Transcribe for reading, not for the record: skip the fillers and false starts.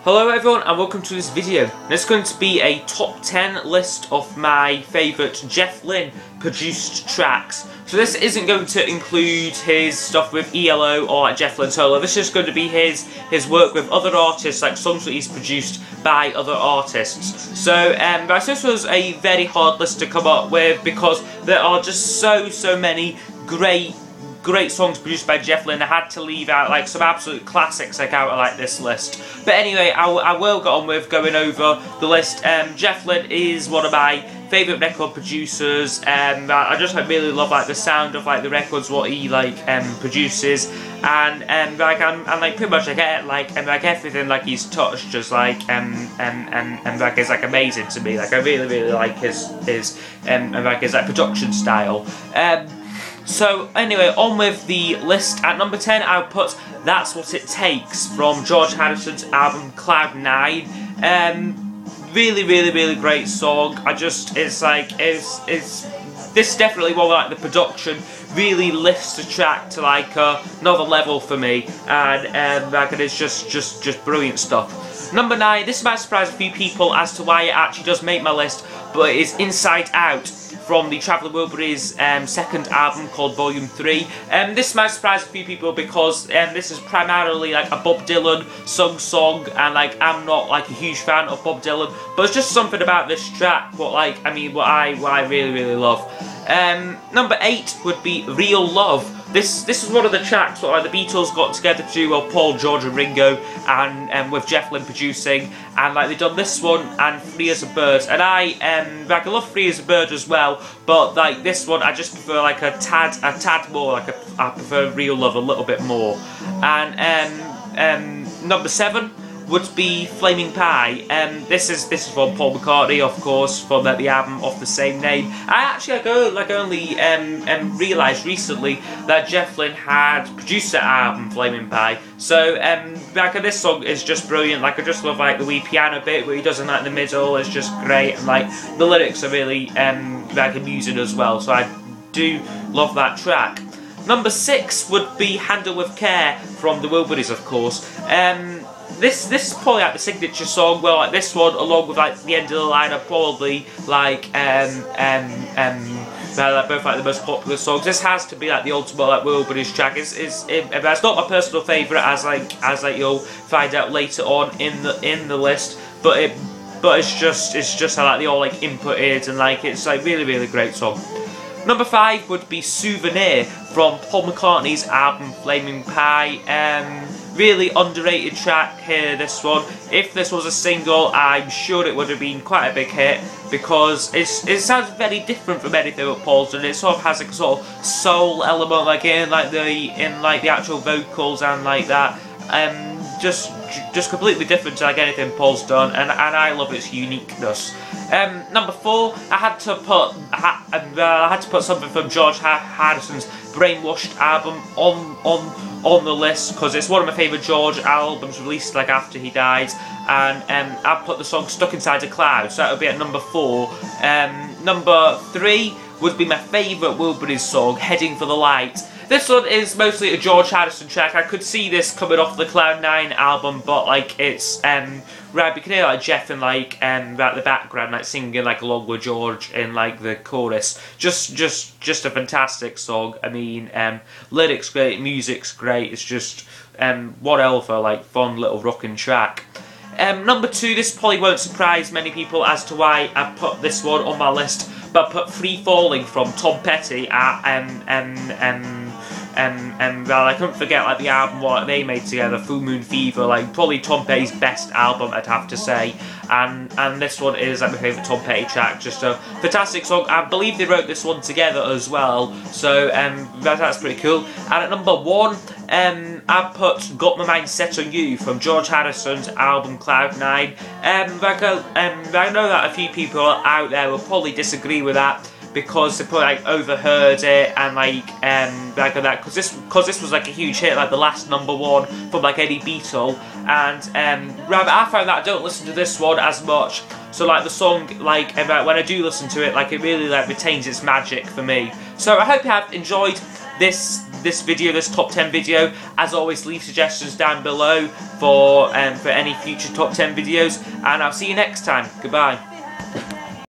Hello everyone and welcome to this video. This is going to be a top 10 list of my favourite Jeff Lynne produced tracks. So this isn't going to include his stuff with ELO or like Jeff Lynne solo. This is just going to be his work with other artists, like songs that he's produced by other artists. So this was a very hard list to come up with because there are just so many great songs produced by Jeff Lynne. I had to leave out like some absolute classics like out of like this list. But anyway, I will get on with going over the list. Jeff Lynne is one of my favourite record producers. I just really love like the sound of like the records what he like produces, and like I'm like pretty much like everything like he's touched just like like is like amazing to me. Like I really like his like his like production style. So anyway, on with the list. At number 10, I would put That's What It Takes from George Harrison's album Cloud 9. Really great song. This is definitely one where like the production really lifts the track to like another level for me, and like it's just brilliant stuff. Number 9, this might surprise a few people as to why it actually does make my list, but it is Inside Out from the Traveller Wilburys second album called Volume 3. This might surprise a few people because this is primarily like a Bob Dylan song, and like I'm not like a huge fan of Bob Dylan, but it's just something about this track what I really love. Number 8 would be Real Love. This is one of the tracks that like the Beatles got together to do, well, Paul, George and Ringo, and with Jeff Lynne producing, and like they've done this one and Free as a Bird, and I love Free as a Bird as well, but like this one I just prefer like a tad more, like I prefer Real Love a little bit more. And number 7 would be Flaming Pie. This is from Paul McCartney, of course, from the album of the same name. I only realised recently that Jeff Lynne had produced that album, Flaming Pie. So this song is just brilliant. Like I just love like the wee piano bit where he does it like in the middle. It's just great, and like the lyrics are really like amusing as well. So I do love that track. Number 6 would be Handle with Care from the Wilburys, of course. This is probably like the signature song. Well, like this one, along with like The End of the Line, are probably like both like the most popular songs. This has to be like the ultimate like Wilburys track. It's not my personal favourite, as you'll find out later on in the list. But it's just how like they all like inputted, and like it's like really great song. Number 5 would be Souvenir from Paul McCartney's album Flaming Pie. Really underrated track here, this one. If this was a single, I'm sure it would have been quite a big hit, because it sounds very different from anything that Paul's done. It sort of has a sort of soul element, like in the actual vocals and like that. Just completely different to like anything Paul's done, and I love its uniqueness. Number 4, I had to put something from George Harrison's Brainwashed album on the list, because it's one of my favourite George albums released like after he died, and I put the song Stuck Inside a Cloud, so that would be at number 4. Number 3 would be my favourite Wilburys song, Heading for the Light. This one is mostly a George Harrison track. I could see this coming off the Cloud 9 album, but like it's right, you can hear like Jeff in like the background like singing like along with George in like the chorus. Just a fantastic song. I mean, lyrics great, music's great. It's just what else for like fun little rocking track. Number 2, this probably won't surprise many people as to why I put this one on my list, but I put Free Falling from Tom Petty at I couldn't forget like the album what they made together, Full Moon Fever, like probably Tom Petty's best album, I'd have to say. And this one is like my favourite Tom Petty track. Just a fantastic song. I believe they wrote this one together as well, so that's pretty cool. And at number 1, I put Got My Mind Set on You from George Harrison's album Cloud 9. I know that a few people out there will probably disagree with that, because they probably like overheard it and like that, because this was like a huge hit, like the last number 1 from like any Beatle, and I found that I don't listen to this one as much, so like the song like when I do listen to it, like it really like retains its magic for me. So I hope you have enjoyed this this video, this top 10 video. As always, leave suggestions down below for any future top 10 videos, and I'll see you next time. Goodbye.